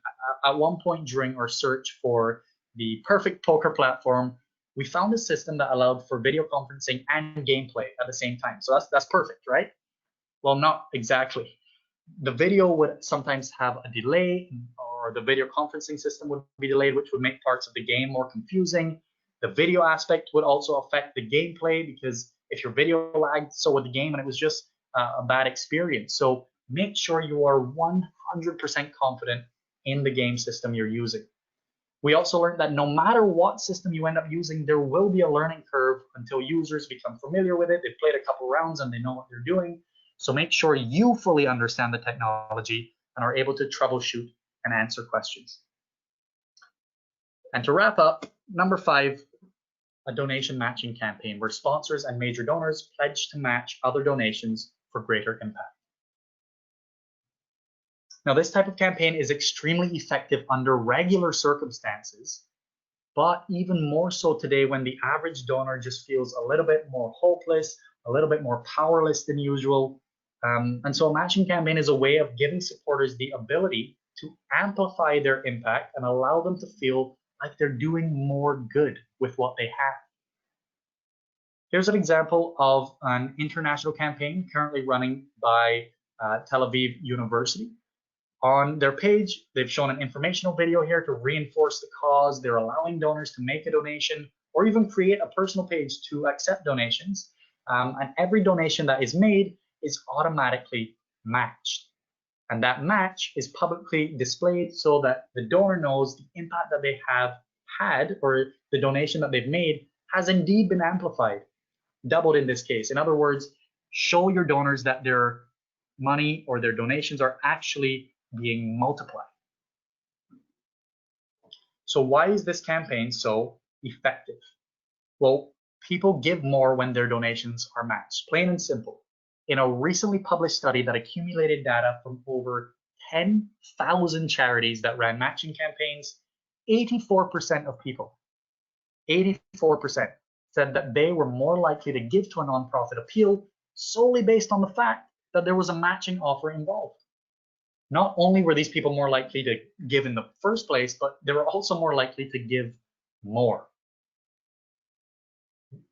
Speaker 1: At one point during our search for the perfect poker platform, we found a system that allowed for video conferencing and gameplay at the same time. So that's perfect, right? Well, not exactly. The video would sometimes have a delay, or the video conferencing system would be delayed, which would make parts of the game more confusing. The video aspect would also affect the gameplay, because if your video lagged, so would the game, and it was just a bad experience. So make sure you are 100% confident in the game system you're using. We also learned that no matter what system you end up using, there will be a learning curve until users become familiar with it. They've played a couple rounds and they know what they're doing. So make sure you fully understand the technology and are able to troubleshoot and answer questions. And to wrap up, number 5, a donation matching campaign where sponsors and major donors pledge to match other donations for greater impact. Now, this type of campaign is extremely effective under regular circumstances, but even more so today when the average donor just feels a little bit more hopeless, a little bit more powerless than usual. And so a matching campaign is a way of giving supporters the ability to amplify their impact and allow them to feel like they're doing more good with what they have. Here's an example of an international campaign currently running by Tel Aviv University. On their page, they've shown an informational video here to reinforce the cause. They're allowing donors to make a donation or even create a personal page to accept donations. And every donation that is made is automatically matched. And that match is publicly displayed so that the donor knows the impact that they have had, or the donation that they've made has indeed been amplified, doubled in this case. In other words, show your donors that their money or their donations are actually being multiplied. So why is this campaign so effective? Well, people give more when their donations are matched, plain and simple. In a recently published study that accumulated data from over 10,000 charities that ran matching campaigns, 84% of people, 84%, said that they were more likely to give to a nonprofit appeal solely based on the fact that there was a matching offer involved. Not only were these people more likely to give in the first place, but they were also more likely to give more.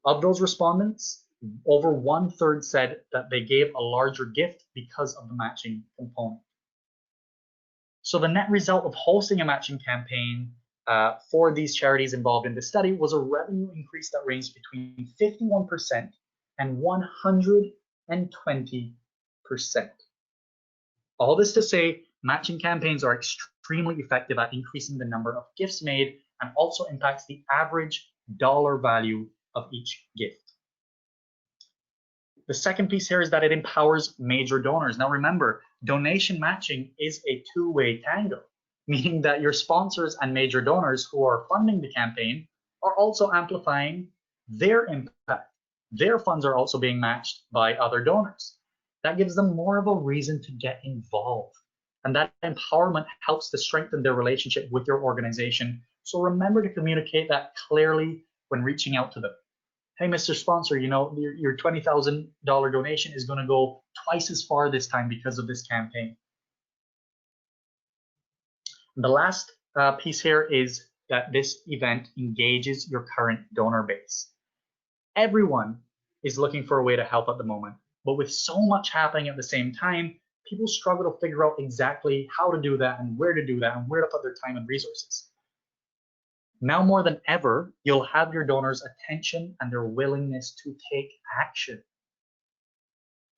Speaker 1: Of those respondents, over 1/3 said that they gave a larger gift because of the matching component. So the net result of hosting a matching campaign for these charities involved in this study was a revenue increase that ranged between 51% and 120%. All this to say, matching campaigns are extremely effective at increasing the number of gifts made and also impacts the average dollar value of each gift. The second piece here is that it empowers major donors. Now remember, donation matching is a two-way tango, meaning that your sponsors and major donors who are funding the campaign are also amplifying their impact. Their funds are also being matched by other donors. That gives them more of a reason to get involved. And that empowerment helps to strengthen their relationship with your organization. So remember to communicate that clearly when reaching out to them. Hey, Mr. Sponsor, you know, your $20,000 donation is going to go twice as far this time because of this campaign. The last piece here is that this event engages your current donor base. Everyone is looking for a way to help at the moment, but with so much happening at the same time, people struggle to figure out exactly how to do that and where to do that and where to put their time and resources. Now more than ever, you'll have your donors' attention and their willingness to take action.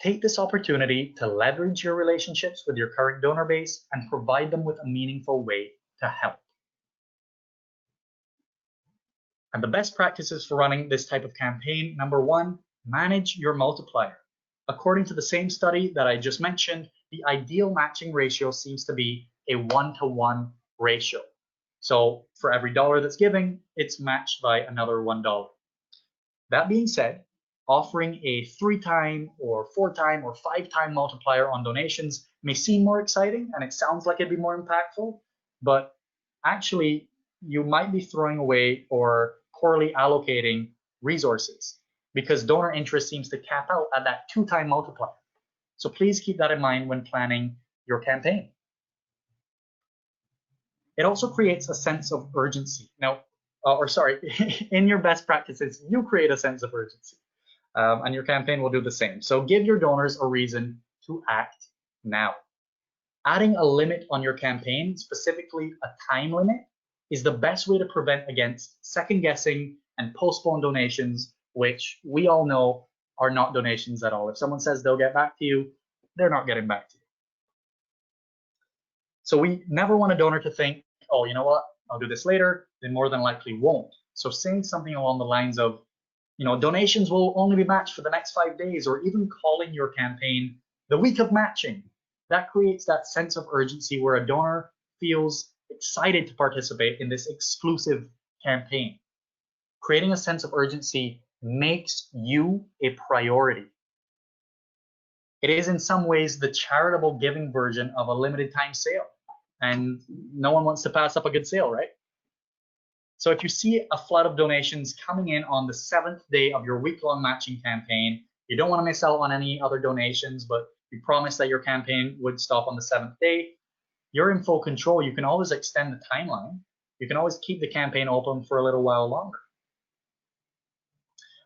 Speaker 1: Take this opportunity to leverage your relationships with your current donor base and provide them with a meaningful way to help. And the best practices for running this type of campaign, number one, manage your multiplier. According to the same study that I just mentioned, the ideal matching ratio seems to be a 1-to-1 ratio. So for every dollar that's given, it's matched by another $1. That being said, offering a 3-time or 4-time or 5-time multiplier on donations may seem more exciting and it sounds like it'd be more impactful, but actually you might be throwing away or poorly allocating resources because donor interest seems to cap out at that 2-time multiplier. So please keep that in mind when planning your campaign. It also creates a sense of urgency. Now, in your best practices, you create a sense of urgency, and your campaign will do the same. So give your donors a reason to act now. Adding a limit on your campaign, specifically a time limit, is the best way to prevent against second guessing and postpone donations, which we all know are not donations at all. If someone says they'll get back to you, they're not getting back to you. So we never want a donor to think, oh, you know what, I'll do this later. They more than likely won't. So saying something along the lines of, you know, donations will only be matched for the next 5 days, or even calling your campaign the week of matching, that creates that sense of urgency where a donor feels excited to participate in this exclusive campaign. Creating a sense of urgency makes you a priority. It is in some ways the charitable giving version of a limited time sale. And no one wants to pass up a good sale, right? So if you see a flood of donations coming in on the 7th day of your week-long matching campaign, you don't want to miss out on any other donations, but you promised that your campaign would stop on the 7th day, you're in full control. You can always extend the timeline. You can always keep the campaign open for a little while longer.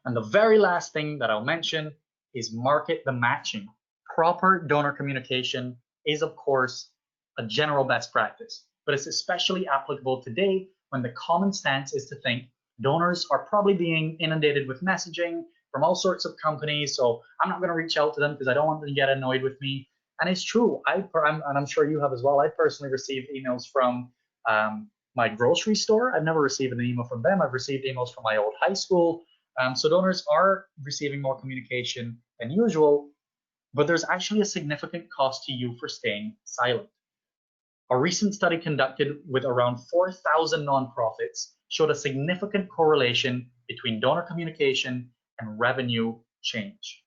Speaker 1: And the very last thing that I'll mention is market the matching. Proper donor communication is, of course, a general best practice, but it's especially applicable today when the common stance is to think donors are probably being inundated with messaging from all sorts of companies, so I'm not going to reach out to them because I don't want them to get annoyed with me. And it's true, and I'm sure you have as well. I personally received emails from my grocery store. I've never received an email from them. I've received emails from my old high school. So donors are receiving more communication than usual, but there's actually a significant cost to you for staying silent. A recent study conducted with around 4,000 nonprofits showed a significant correlation between donor communication and revenue change.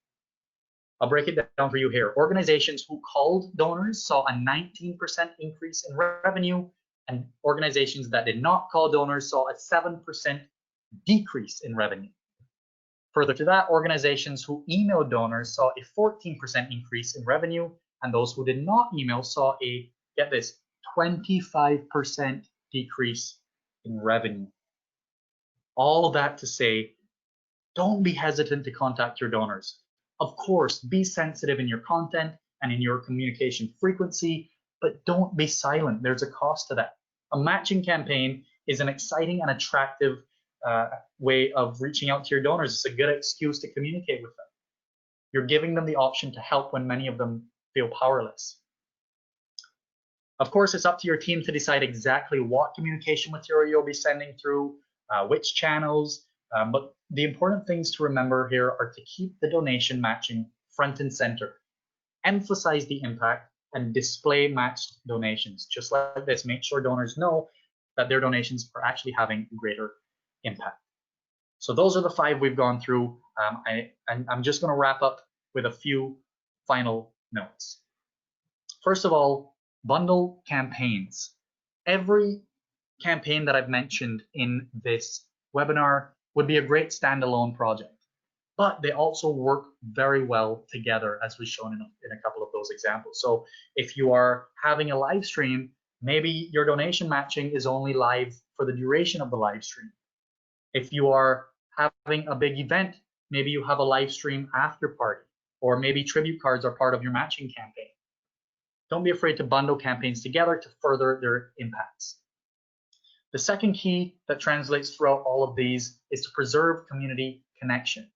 Speaker 1: I'll break it down for you here. Organizations who called donors saw a 19% increase in revenue, and organizations that did not call donors saw a 7% decrease in revenue. Further to that, organizations who emailed donors saw a 14% increase in revenue, and those who did not email saw a, get this, 25% decrease in revenue. All that to say, don't be hesitant to contact your donors. Of course, be sensitive in your content and in your communication frequency, but don't be silent. There's a cost to that. A matching campaign is an exciting and attractive way of reaching out to your donors. It's a good excuse to communicate with them. You're giving them the option to help when many of them feel powerless. Of course, it's up to your team to decide exactly what communication material you'll be sending through, which channels, but the important things to remember here are to keep the donation matching front and center, emphasize the impact, and display matched donations. Just like this, make sure donors know that their donations are actually having greater impact. So those are the 5 we've gone through. I'm just going to wrap up with a few final notes. First of all, bundle campaigns. Every campaign that I've mentioned in this webinar would be a great standalone project, but they also work very well together, as was shown in a couple of those examples. So if you are having a live stream, maybe your donation matching is only live for the duration of the live stream. If you are having a big event, maybe you have a live stream after party, or maybe tribute cards are part of your matching campaign. Don't be afraid to bundle campaigns together to further their impacts. The second key that translates throughout all of these is to preserve community connection.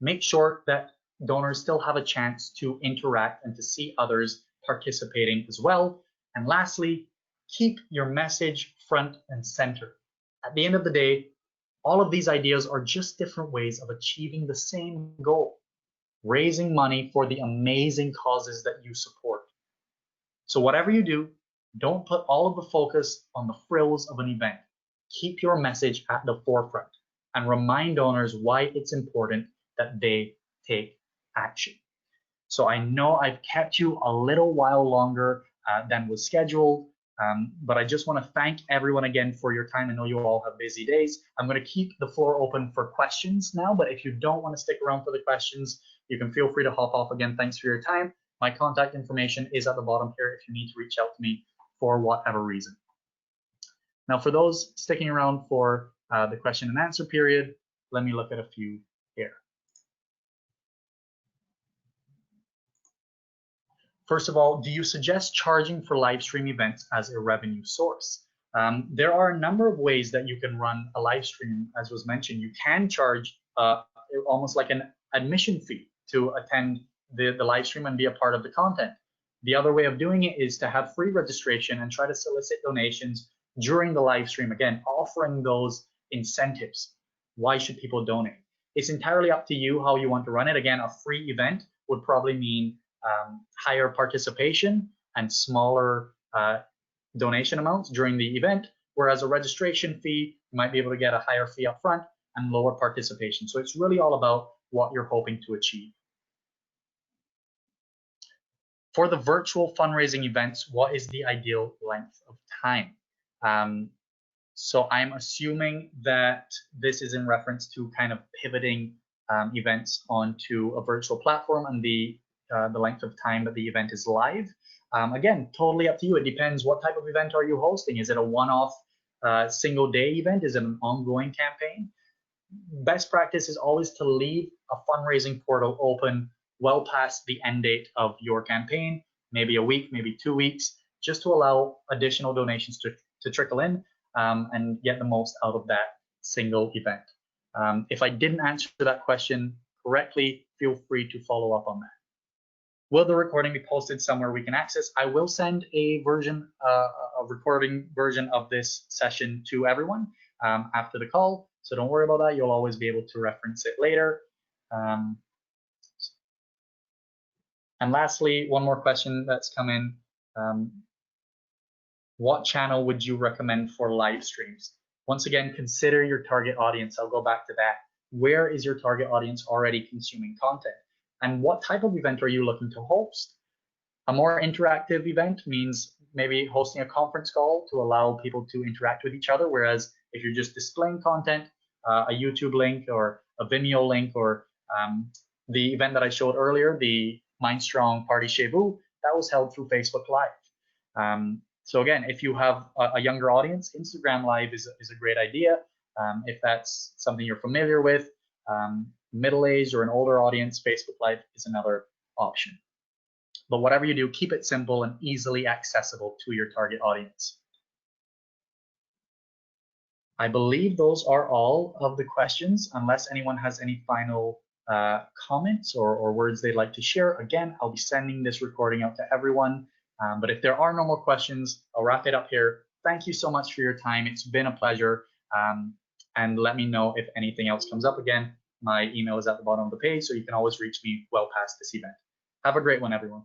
Speaker 1: Make sure that donors still have a chance to interact and to see others participating as well. And lastly, keep your message front and center. At the end of the day, all of these ideas are just different ways of achieving the same goal, raising money for the amazing causes that you support. So whatever you do, don't put all of the focus on the frills of an event. Keep your message at the forefront and remind donors why it's important that they take action. So I know I've kept you a little while longer than was scheduled, but I just want to thank everyone again for your time. I know you all have busy days. I'm going to keep the floor open for questions now, but if you don't want to stick around for the questions, you can feel free to hop off again. Thanks for your time. My contact information is at the bottom here if you need to reach out to me for whatever reason. Now, for those sticking around for the question and answer period, let me look at a few here. First of all, do you suggest charging for live stream events as a revenue source? There are a number of ways that you can run a live stream. As was mentioned, you can charge almost like an admission fee to attend the live stream and be a part of the content. The other way of doing it is to have free registration and try to solicit donations during the live stream, again, offering those incentives. Why should people donate? It's entirely up to you how you want to run it. Again, a free event would probably mean higher participation and smaller donation amounts during the event, whereas a registration fee, you might be able to get a higher fee up front and lower participation. So it's really all about what you're hoping to achieve. For the virtual fundraising events, what is the ideal length of time? So I'm assuming that this is in reference to kind of pivoting events onto a virtual platform and the length of time that the event is live. Again, totally up to you. It depends. What type of event are you hosting? Is it a one-off single day event? Is it an ongoing campaign? Best practice is always to leave a fundraising portal open well past the end date of your campaign, maybe a week, maybe 2 weeks, just to allow additional donations to trickle in and get the most out of that single event. If I didn't answer that question correctly, feel free to follow up on that. Will the recording be posted somewhere we can access? I will send a version, a recording version of this session to everyone after the call. So don't worry about that. You'll always be able to reference it later. And lastly, one more question that's come in. What channel would you recommend for live streams? Once again, consider your target audience. I'll go back to that. Where is your target audience already consuming content? And what type of event are you looking to host? A more interactive event means maybe hosting a conference call to allow people to interact with each other, whereas if you're just displaying content, a YouTube link or a Vimeo link, or the event that I showed earlier, the Mind Strong Party Chez Vous, that was held through Facebook Live. So again, if you have a younger audience, Instagram Live is a great idea. If that's something you're familiar with, middle-aged or an older audience, Facebook Live is another option. But whatever you do, keep it simple and easily accessible to your target audience. I believe those are all of the questions, unless anyone has any final comments or words they'd like to share. Again, I'll be sending this recording out to everyone. But if there are no more questions, I'll wrap it up here. Thank you so much for your time. It's been a pleasure. And let me know if anything else comes up. Again, my email is at the bottom of the page, so you can always reach me well past this event. Have a great one, everyone.